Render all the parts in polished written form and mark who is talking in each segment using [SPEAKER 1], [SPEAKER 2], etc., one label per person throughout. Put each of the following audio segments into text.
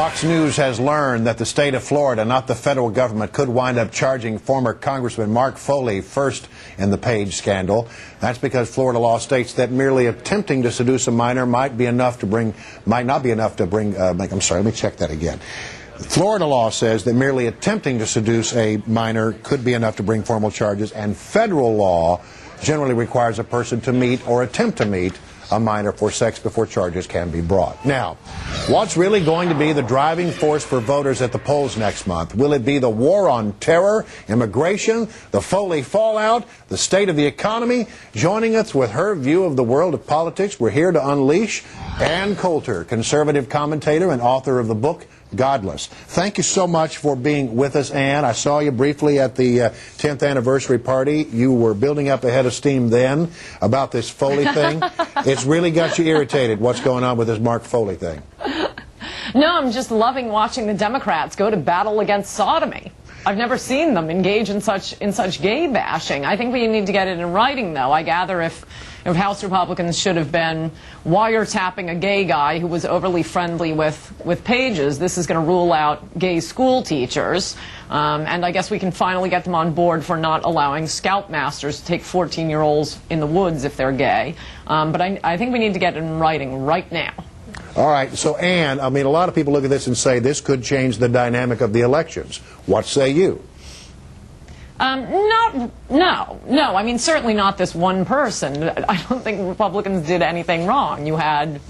[SPEAKER 1] Fox News has learned that the state of Florida, not the federal government, could wind up charging former Congressman Mark Foley first in the Page scandal. That's because Florida law states that merely attempting to seduce a minor might not be enough to bring, I'm sorry, let me check that again. Florida law says that merely attempting to seduce a minor could be enough to bring formal charges, and federal law generally requires a person to meet or attempt to meet a minor for sex before charges can be brought. Now, what's really going to be the driving force for voters at the polls next month? Will it be the war on terror, immigration, the Foley fallout, the state of the economy? Joining us with her view of the world of politics, we're here to unleash Ann Coulter, conservative commentator and author of the book Godless. Thank you so much for being with us, Ann. I saw you briefly at the 10th anniversary party. You were building up a head of steam then about this Foley thing. It's really got you irritated, what's going on with this Mark Foley thing.
[SPEAKER 2] No, I'm just loving watching the Democrats go to battle against sodomy. I've never seen them engage in such gay bashing. I think we need to get it in writing, though. I gather if House Republicans should have been wiretapping a gay guy who was overly friendly with pages, this is going to rule out gay school teachers. And I guess we can finally get them on board for not allowing scoutmasters to take 14-year-olds in the woods if they're gay. But I think we need to get it in writing right now.
[SPEAKER 1] All right, so Ann, I mean, a lot of people look at this and say this could change the dynamic of the elections. What say you?
[SPEAKER 2] No. I mean, certainly not this one person. I don't think Republicans did anything wrong. You had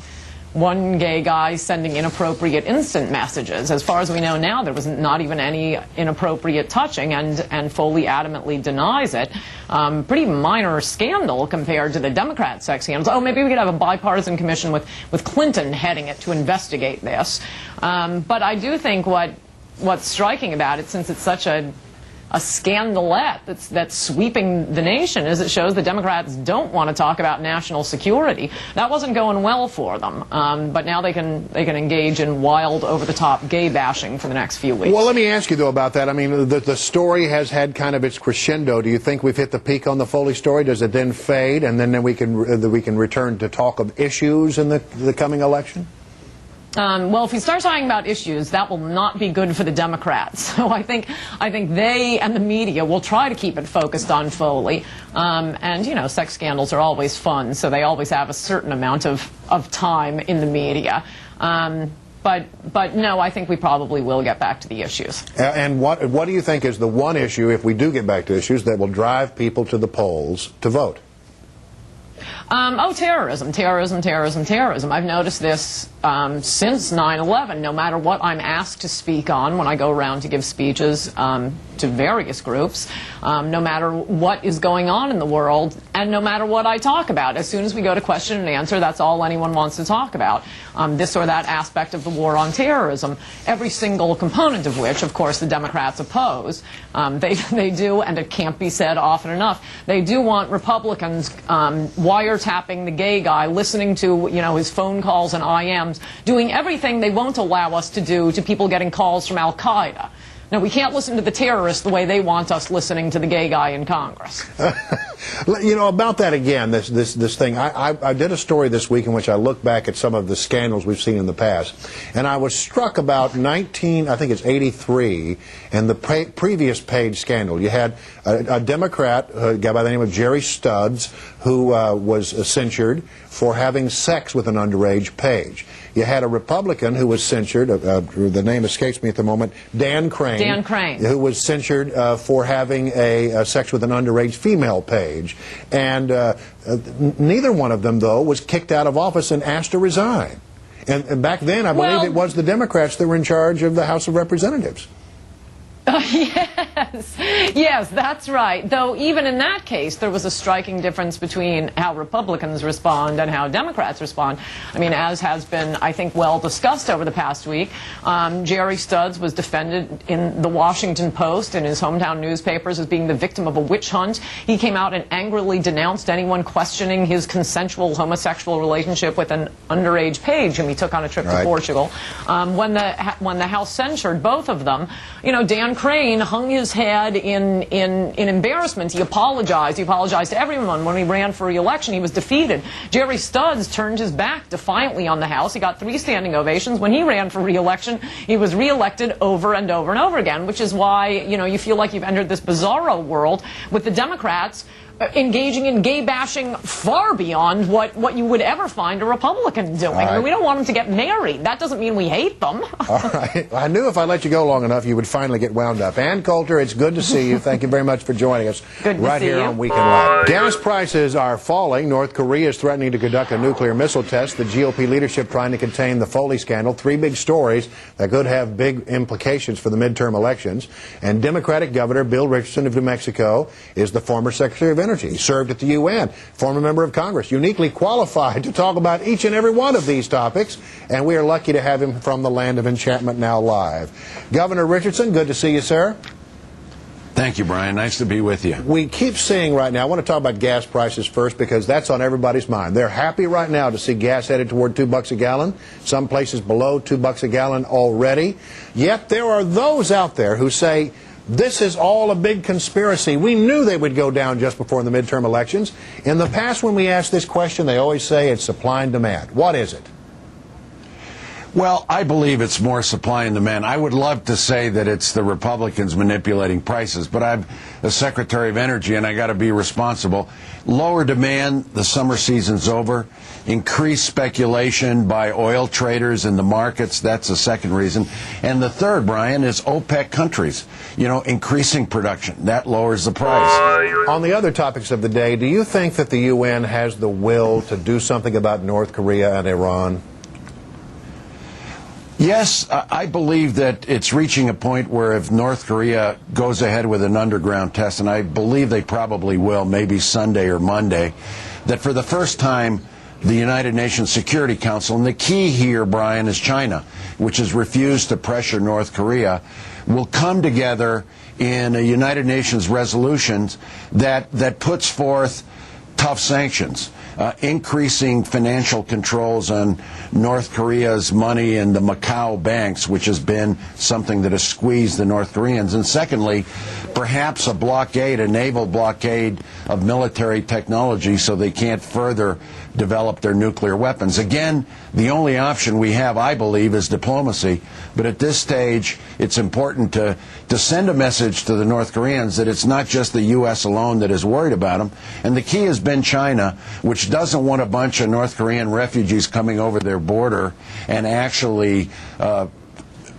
[SPEAKER 2] one gay guy sending inappropriate instant messages. As far as we know now, there was not even any inappropriate touching, and Foley adamantly denies it. Pretty minor scandal compared to the Democrat sex scandals. Oh, maybe we could have a bipartisan commission with Clinton heading it to investigate this. But I do think what's striking about it, since it's such a scandalette that's sweeping the nation, is it shows the Democrats don't want to talk about national security. That wasn't going well for them, but now they can engage in wild, over-the-top gay bashing for the next few weeks.
[SPEAKER 1] Well, let me ask you, though, about that. I mean, the story has had kind of its crescendo. Do you think we've hit the peak on the Foley story? Does it then fade, and then we can return to talk of issues in the coming election?
[SPEAKER 2] Well, if we start talking about issues, that will not be good for the Democrats. So I think they and the media will try to keep it focused on Foley. And, you know, sex scandals are always fun, so they always have a certain amount of time in the media. But no, I think we probably will get back to the issues.
[SPEAKER 1] And what do you think is the one issue, if we do get back to issues, that will drive people to the polls to vote?
[SPEAKER 2] Terrorism. I've noticed this since 9/11. No matter what I'm asked to speak on when I go around to give speeches to various groups, no matter what is going on in the world, and no matter what I talk about, as soon as we go to question and answer, that's all anyone wants to talk about. This or that aspect of the war on terrorism, every single component of which, of course, the Democrats oppose. They do, and it can't be said often enough, they do want Republicans wiretapping the gay guy, listening to, you know, his phone calls and IMs, doing everything they won't allow us to do to people getting calls from Al-Qaeda. Now, we can't listen to the terrorists the way they want us listening to the gay guy in Congress.
[SPEAKER 1] You know, about that again, this thing, I did a story this week in which I looked back at some of the scandals we've seen in the past, and I was struck about 83, and the previous Page scandal. You had a Democrat, a guy by the name of Jerry Studs, who was censured for having sex with an underage Page. You had a Republican who was censured, the name escapes me at the moment, Dan Crane, who was censured for having a sex with an underage female Page. And neither one of them, though, was kicked out of office and asked to resign. And back then, I believe it was the Democrats that were in charge of the House of Representatives.
[SPEAKER 2] Yes, that's right. Though even in that case, there was a striking difference between how Republicans respond and how Democrats respond. I mean, as has been, I think, well discussed over the past week, Jerry Studs was defended in the Washington Post and his hometown newspapers as being the victim of a witch hunt. He came out and angrily denounced anyone questioning his consensual homosexual relationship with an underage Page whom he took on a trip to Portugal. When the House censured both of them, you know, Dan Crane hung his head in embarrassment. He apologized. He apologized to everyone. When he ran for re-election, he was defeated. Jerry Studs turned his back defiantly on the House. He got 3 standing ovations. When he ran for re-election, he was re-elected over and over and over again, which is why, you know, you feel like you've entered this bizarro world with the Democrats engaging in gay bashing far beyond what you would ever find a Republican doing.
[SPEAKER 1] Right.
[SPEAKER 2] I mean, we don't want them to get married. That doesn't mean we hate them.
[SPEAKER 1] All right. I knew if I let you go long enough, you would finally get wound up. Ann Coulter, it's good to see you. Thank you very much for joining us right here on Weekend Live. Gas prices are falling. North Korea is threatening to conduct a nuclear missile test. The GOP leadership trying to contain the Foley scandal. 3 big stories that could have big implications for the midterm elections. And Democratic Governor Bill Richardson of New Mexico is the former Secretary of Energy. He served at the UN, former member of Congress, uniquely qualified to talk about each and every one of these topics, and we are lucky to have him from the land of enchantment now live. Governor Richardson, good to see you, sir.
[SPEAKER 3] Thank you, Brian. Nice to be with you.
[SPEAKER 1] We keep seeing right now, I want to talk about gas prices first because that's on everybody's mind. They're happy right now to see gas headed toward $2 a gallon, some places below $2 a gallon already. Yet there are those out there who say, this is all a big conspiracy. We knew they would go down just before the midterm elections. In the past, when we ask this question, they always say it's supply and demand. What is it?
[SPEAKER 3] Well, I believe it's more supply and demand. I would love to say that it's the Republicans manipulating prices, but I'm the Secretary of Energy and I got to be responsible. Lower demand, the summer season's over. Increased speculation by oil traders in the markets, that's the second reason. And the third, Brian, is OPEC countries, you know, increasing production. That lowers the price.
[SPEAKER 1] On the other topics of the day, do you think that the UN has the will to do something about North Korea and Iran?
[SPEAKER 3] Yes, I believe that it's reaching a point where if North Korea goes ahead with an underground test, and I believe they probably will, maybe Sunday or Monday, that for the first time, the United Nations Security Council, and the key here, Brian, is China, which has refused to pressure North Korea, will come together in a United Nations resolution that puts forth tough sanctions, increasing financial controls on North Korea's money in the Macau banks, which has been something that has squeezed the North Koreans. And secondly, perhaps a blockade, a naval blockade of military technology so they can't further develop their nuclear weapons. Again, the only option we have, I believe, is diplomacy. But at this stage, it's important to send a message to the North Koreans that it's not just the U.S. alone that is worried about them. And the key has been China, which doesn't want a bunch of North Korean refugees coming over their border and actually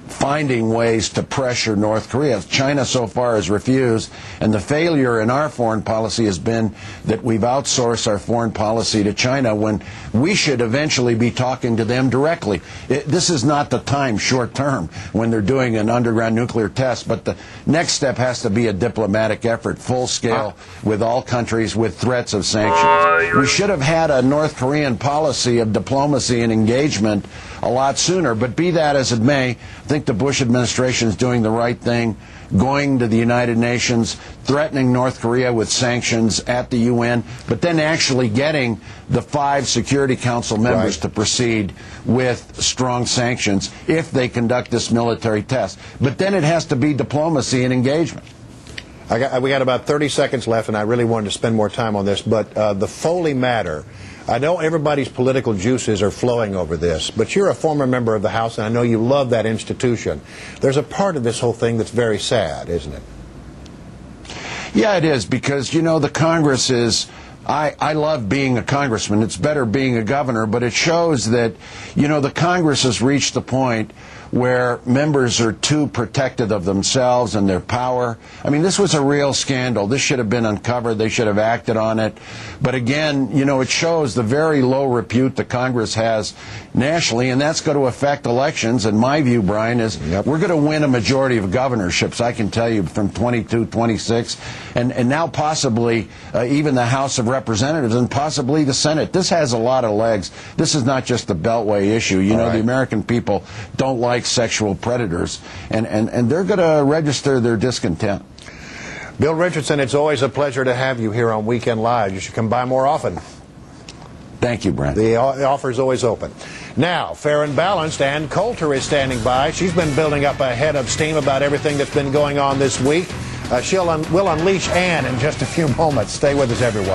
[SPEAKER 3] finding ways to pressure North Korea. China so far has refused, and the failure in our foreign policy has been that we've outsourced our foreign policy to China when we should eventually be talking to them directly. This is not the time short term when they're doing an underground nuclear test, but the next step has to be a diplomatic effort, full scale, with all countries with threats of sanctions. We should have had a North Korean policy of diplomacy and engagement a lot sooner, but be that as it may, I think the Bush administration is doing the right thing, going to the United Nations, threatening North Korea with sanctions at the UN, but then actually getting the 5 Security Council members to proceed with strong sanctions if they conduct this military test. But then it has to be diplomacy and engagement.
[SPEAKER 1] We got about 30 seconds left, and I really wanted to spend more time on this, but the Foley matter, I know everybody's political juices are flowing over this, but you're a former member of the House, and I know you love that institution. There's a part of this whole thing that's very sad, isn't it?
[SPEAKER 3] Yeah, it is, because, you know, the Congress is... I love being a congressman. It's better being a governor, but it shows that, you know, the Congress has reached the point where members are too protective of themselves and their power. I mean, this was a real scandal. This should have been uncovered. They should have acted on it. But again, you know, it shows the very low repute the Congress has nationally, and that's going to affect elections. And my view, Brian, is we're going to win a majority of governorships, I can tell you, from 22, 26, and now possibly even the House of Representatives and possibly the Senate. This has a lot of legs. This is not just a Beltway issue. You know, the American people don't like sexual predators, and they're going to register their discontent.
[SPEAKER 1] Bill Richardson, it's always a pleasure to have you here on Weekend Live. You should come by more often.
[SPEAKER 3] Thank you, Brent.
[SPEAKER 1] The offer is always open. Now, fair and balanced, Ann Coulter is standing by. She's been building up a head of steam about everything that's been going on this week. We'll unleash Ann in just a few moments. Stay with us, everyone.